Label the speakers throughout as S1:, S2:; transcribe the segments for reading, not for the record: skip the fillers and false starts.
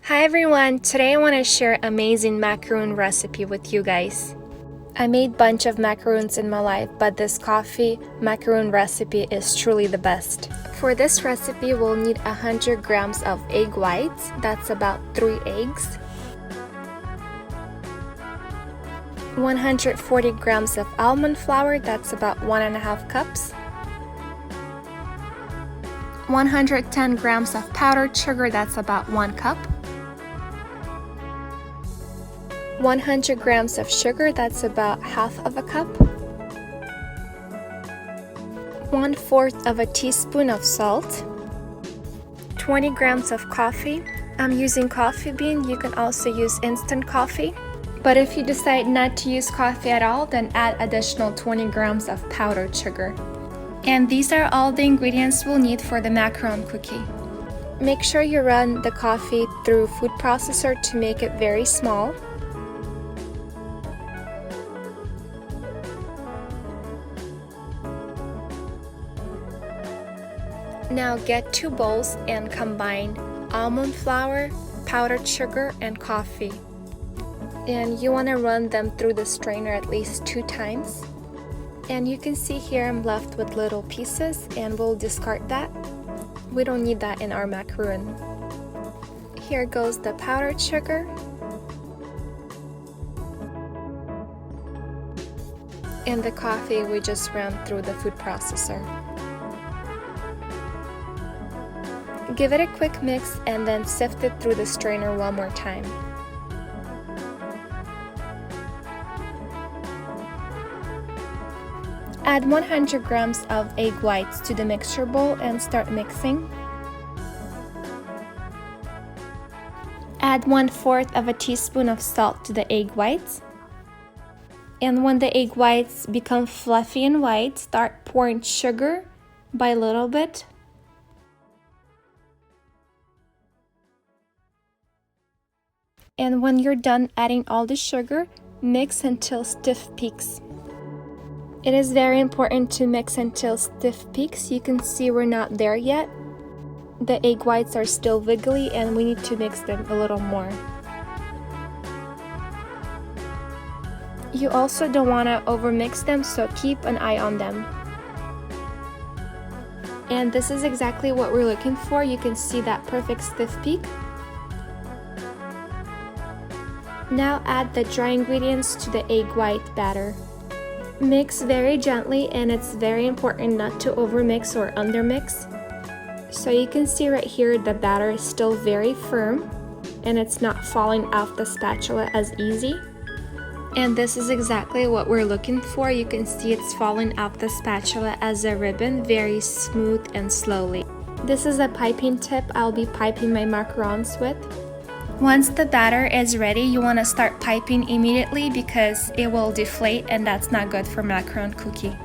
S1: Hi everyone, today I want to share an amazing macaron recipe with you guys. I made a bunch of macarons in my life, but this coffee macaron recipe is truly the best. For this recipe, we'll need 100 grams of egg whites, that's about 3 eggs, 140 grams of almond flour, that's about 1.5 cups, 110 grams of powdered sugar, that's about 1 cup, 100 grams of sugar, that's about half of a cup, 1/4 of a teaspoon of salt, 20 grams of coffee. I'm using coffee bean, you can also use instant coffee. But if you decide not to use coffee at all, then add additional 20 grams of powdered sugar. And these are all the ingredients we'll need for the macaron cookie. Make sure you run the coffee through food processor to make it very small. Now get 2 bowls and combine almond flour, powdered sugar, and coffee. And you want to run them through the strainer at least 2 times. And you can see here I'm left with little pieces, and we'll discard that. We don't need that in our macaron. Here goes the powdered sugar. And the coffee we just ran through the food processor. Give it a quick mix and then sift it through the strainer one more time. Add 100 grams of egg whites to the mixture bowl and start mixing. Add 1/4 of a teaspoon of salt to the egg whites. And when the egg whites become fluffy and white, start pouring sugar by a little bit. And when you're done adding all the sugar, mix until stiff peaks. It is very important to mix until stiff peaks. You can see we're not there yet. The egg whites are still wiggly and we need to mix them a little more. You also don't want to overmix them, so keep an eye on them. And this is exactly what we're looking for. You can see that perfect stiff peak. Now add the dry ingredients to the egg white batter. Mix very gently, and it's very important not to overmix or undermix. So you can see right here the batter is still very firm and it's not falling off the spatula as easy. And this is exactly what we're looking for. You can see it's falling off the spatula as a ribbon, very smooth and slowly. This is a piping tip I'll be piping my macarons with. Once the batter is ready, you want to start piping immediately because it will deflate and that's not good for macaron cookie.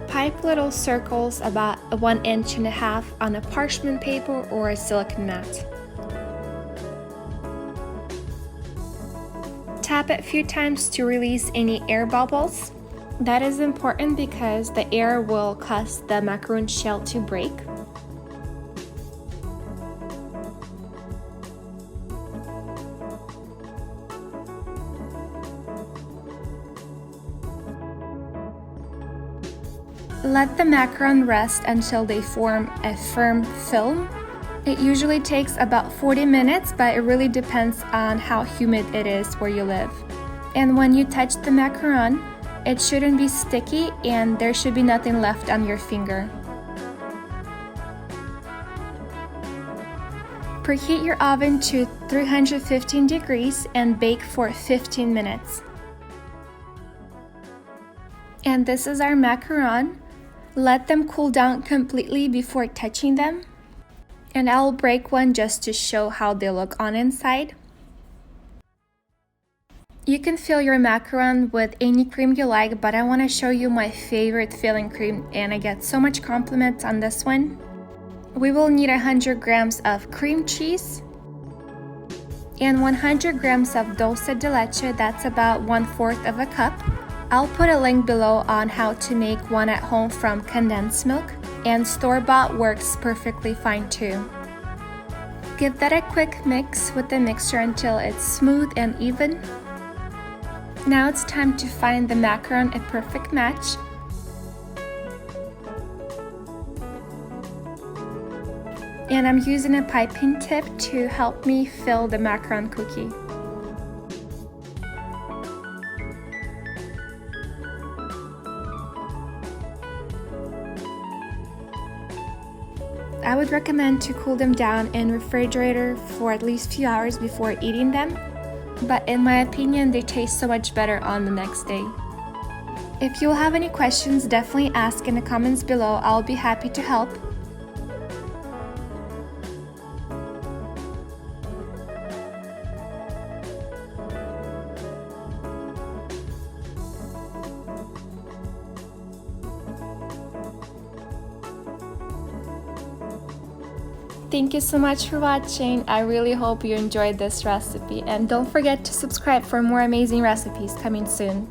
S1: Pipe little circles about 1.5 inches on a parchment paper or a silicone mat. Tap it a few times to release any air bubbles. That is important because the air will cause the macaron shell to break. Let the macaron rest until they form a firm film. It usually takes about 40 minutes, but it really depends on how humid it is where you live. And when you touch the macaron, it shouldn't be sticky and there should be nothing left on your finger. Preheat your oven to 315 degrees and bake for 15 minutes. And this is our macaron. Let them cool down completely before touching them. And I'll break one just to show how they look on inside. You can fill your macaron with any cream you like, but I want to show you my favorite filling cream, and I get so much compliments on this one. We will need 100 grams of cream cheese and 100 grams of dulce de leche, that's about 1/4 of a cup. I'll put a link below on how to make one at home from condensed milk, and store-bought works perfectly fine too. Give that a quick mix with the mixture until it's smooth and even. Now it's time to find the macaron a perfect match. And I'm using a piping tip to help me fill the macaron cookie. I would recommend to cool them down in refrigerator for at least a few hours before eating them, but in my opinion they taste so much better on the next day. If you have any questions, definitely ask in the comments below. I'll be happy to help. Thank you so much for watching. I really hope you enjoyed this recipe, and don't forget to subscribe for more amazing recipes coming soon.